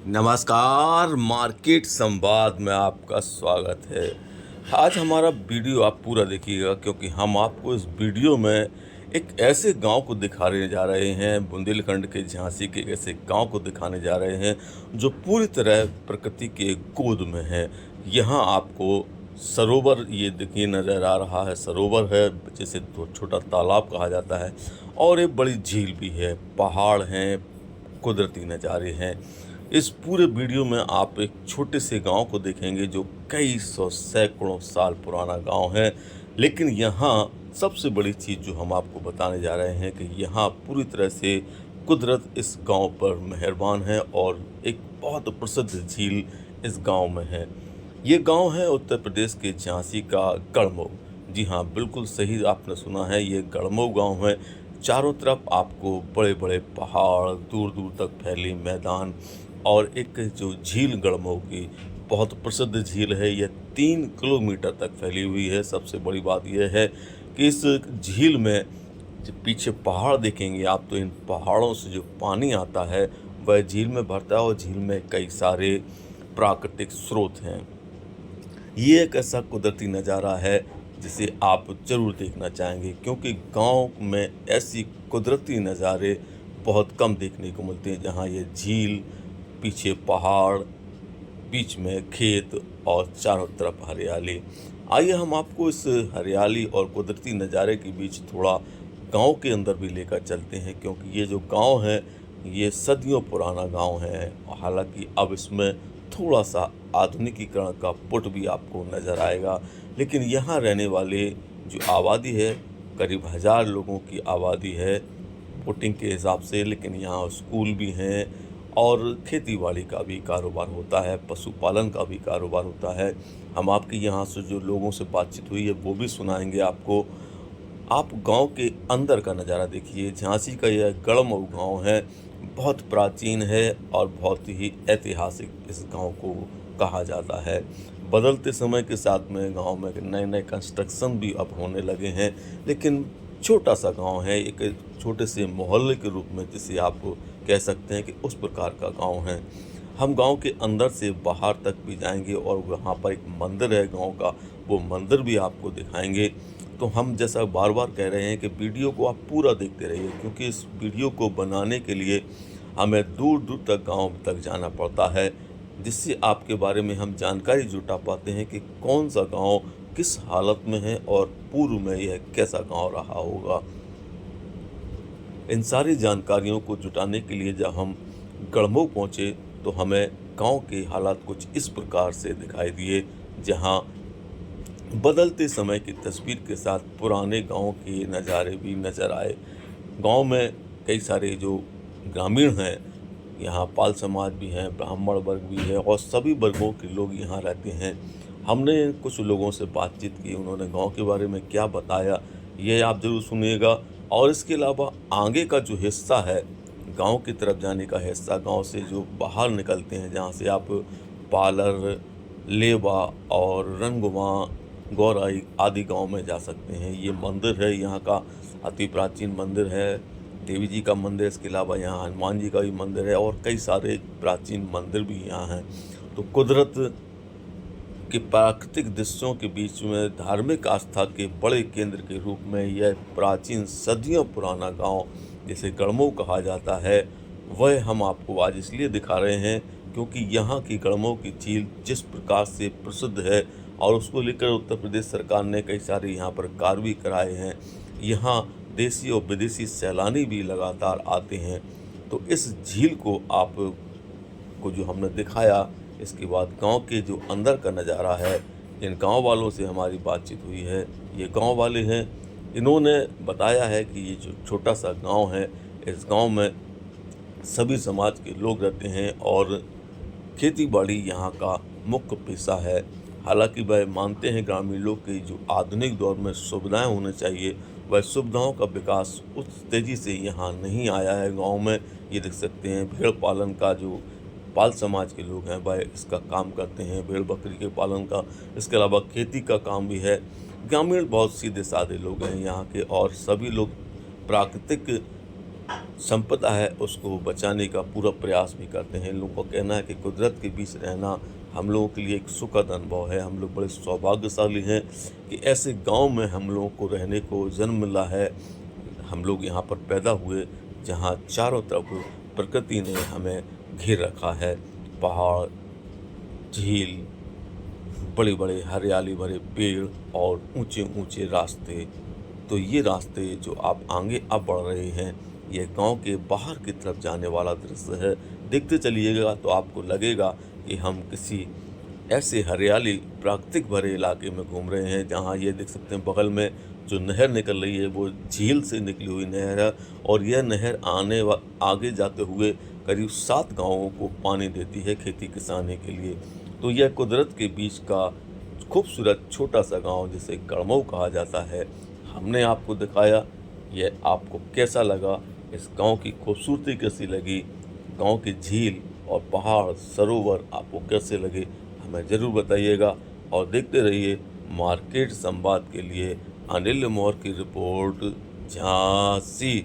नमस्कार, मार्केट संवाद में आपका स्वागत है। आज हमारा वीडियो आप पूरा देखिएगा क्योंकि हम आपको इस वीडियो में एक ऐसे गांव को दिखाने जा रहे हैं, बुंदेलखंड के झांसी के ऐसे गांव को दिखाने जा रहे हैं जो पूरी तरह प्रकृति के गोद में है। यहाँ आपको सरोवर ये देखिए नज़र आ रहा है, सरोवर है जिसे तो छोटा तालाब कहा जाता है और एक बड़ी झील भी है, पहाड़ हैं, कुदरती नज़ारे हैं। इस पूरे वीडियो में आप एक छोटे से गांव को देखेंगे जो कई सौ सैकड़ों साल पुराना गांव है। लेकिन यहाँ सबसे बड़ी चीज़ जो हम आपको बताने जा रहे हैं कि यहाँ पूरी तरह से कुदरत इस गांव पर मेहरबान है और एक बहुत प्रसिद्ध झील इस गांव में है। ये गांव है उत्तर प्रदेश के झांसी का गढ़मऊ। जी हाँ, बिल्कुल सही आपने सुना है, ये गढ़मऊ गांव है। चारों तरफ आपको बड़े बड़े पहाड़, दूर दूर तक फैले मैदान और एक जो झील गढ़मऊ की बहुत प्रसिद्ध झील है, यह 3 किलोमीटर तक फैली हुई है। सबसे बड़ी बात यह है कि इस झील में जो पीछे पहाड़ देखेंगे आप, तो इन पहाड़ों से जो पानी आता है वह झील में भरता है और झील में कई सारे प्राकृतिक स्रोत हैं। ये एक ऐसा कुदरती नज़ारा है जिसे आप ज़रूर देखना चाहेंगे क्योंकि गांव में ऐसी कुदरती नज़ारे बहुत कम देखने को मिलते हैं, जहां ये झील, पीछे पहाड़, बीच में खेत और चारों तरफ हरियाली। आइए हम आपको इस हरियाली और कुदरती नज़ारे के बीच थोड़ा गांव के अंदर भी लेकर चलते हैं क्योंकि ये जो गांव है ये सदियों पुराना गांव है। हालांकि अब इसमें थोड़ा सा आधुनिकीकरण का पुट भी आपको नज़र आएगा, लेकिन यहाँ रहने वाले जो आबादी है करीब 1000 लोगों की आबादी है वोटिंग के हिसाब से। लेकिन यहाँ स्कूल भी हैं और खेतीबाड़ी का भी कारोबार होता है, पशुपालन का भी कारोबार होता है। हम आपके यहाँ से जो लोगों से बातचीत हुई है वो भी सुनाएंगे आपको। आप गांव के अंदर का नज़ारा देखिए। झांसी का यह गढ़मऊ गांव है, बहुत प्राचीन है और बहुत ही ऐतिहासिक इस गांव को कहा जाता है। बदलते समय के साथ में गांव में नए नए कंस्ट्रक्शन भी अब होने लगे हैं, लेकिन छोटा सा गांव है, एक छोटे से मोहल्ले के रूप में जिसे आप कह सकते हैं कि उस प्रकार का गांव है। हम गांव के अंदर से बाहर तक भी जाएंगे और वहाँ पर एक मंदिर है गांव का, वो मंदिर भी आपको दिखाएंगे। तो हम जैसा बार बार कह रहे हैं कि वीडियो को आप पूरा देखते रहिए क्योंकि इस वीडियो को बनाने के लिए हमें दूर दूर तक गांव तक जाना पड़ता है, जिससे आपके बारे में हम जानकारी जुटा पाते हैं कि कौन सा गांव किस हालत में है और पूर्व में यह कैसा गांव रहा होगा। इन सारी जानकारियों को जुटाने के लिए जब हम गढ़मऊ पहुँचे तो हमें गांव के हालात कुछ इस प्रकार से दिखाई दिए, जहां बदलते समय की तस्वीर के साथ पुराने गांव के नज़ारे भी नज़र आए। गांव में कई सारे जो ग्रामीण हैं, यहाँ पाल समाज भी हैं, ब्राह्मण वर्ग भी है और सभी वर्गों के लोग यहाँ रहते हैं। हमने कुछ लोगों से बातचीत की, उन्होंने गांव के बारे में क्या बताया ये आप ज़रूर सुनिएगा। और इसके अलावा आगे का जो हिस्सा है, गांव की तरफ जाने का हिस्सा, गांव से जो बाहर निकलते हैं जहां से आप पालर, लेबा और रंगवा, गौराई आदि गांव में जा सकते हैं। ये मंदिर है यहाँ का, अति प्राचीन मंदिर है, देवी जी का मंदिर। इसके अलावा यहाँ हनुमान जी का भी मंदिर है और कई सारे प्राचीन मंदिर भी यहाँ हैं। तो कुदरत के प्राकृतिक दृश्यों के बीच में धार्मिक आस्था के बड़े केंद्र के रूप में यह प्राचीन सदियों पुराना गांव जिसे गढ़मऊ कहा जाता है, वह हम आपको आज इसलिए दिखा रहे हैं क्योंकि यहाँ की गढ़मऊ की झील जिस प्रकार से प्रसिद्ध है और उसको लेकर उत्तर प्रदेश सरकार ने कई सारे यहाँ पर कार्य भी कराए हैं। यहाँ देशी और विदेशी सैलानी भी लगातार आते हैं। तो इस झील को आपको जो हमने दिखाया, इसके बाद गांव के जो अंदर का नज़ारा है, इन गांव वालों से हमारी बातचीत हुई है। ये गांव वाले हैं, इन्होंने बताया है कि ये जो छोटा सा गांव है, इस गांव में सभी समाज के लोग रहते हैं और खेती बाड़ी यहाँ का मुख्य पेशा है। हालांकि वह मानते हैं ग्रामीण लोग कि जो आधुनिक दौर में सुविधाएं होनी चाहिए, वह सुविधाओं का विकास उस तेज़ी से यहाँ नहीं आया है गांव में। ये देख सकते हैं भेड़ पालन का, जो पाल समाज के लोग हैं वह इसका काम करते हैं, भेड़ बकरी के पालन का। इसके अलावा खेती का काम भी है। ग्रामीण बहुत सीधे साधे लोग हैं यहाँ के और सभी लोग प्राकृतिक संपदा है उसको बचाने का पूरा प्रयास भी करते हैं। इन लोगों का कहना है कि कुदरत के बीच रहना हम लोगों के लिए एक सुखद अनुभव है। हम लोग बड़े सौभाग्यशाली हैं कि ऐसे गांव में हम लोगों को रहने को जन्म मिला है। हम लोग यहाँ पर पैदा हुए जहाँ चारों तरफ प्रकृति ने हमें घेर रखा है। पहाड़, झील, बड़े बड़े हरियाली भरे पेड़ और ऊंचे ऊंचे रास्ते। तो ये रास्ते जो आप आगे अब बढ़ रहे हैं, ये गांव के बाहर की तरफ जाने वाला दृश्य है। देखते चलिएगा तो आपको लगेगा कि हम किसी ऐसे हरियाली प्राकृतिक भरे इलाके में घूम रहे हैं जहां ये देख सकते हैं बगल में जो नहर निकल रही है वो झील से निकली हुई नहर है। और यह नहर आगे जाते हुए करीब 7 गांवों को पानी देती है खेती किसानी के लिए। तो यह कुदरत के बीच का खूबसूरत छोटा सा गांव जिसे गढ़मऊ कहा जाता है, हमने आपको दिखाया। यह आपको कैसा लगा, इस गांव की खूबसूरती कैसी लगी, गांव की झील और पहाड़ सरोवर आपको कैसे लगे, हमें ज़रूर बताइएगा। और देखते रहिए मार्केट संवाद के लिए अनिल मौर्य की रिपोर्ट, झांसी।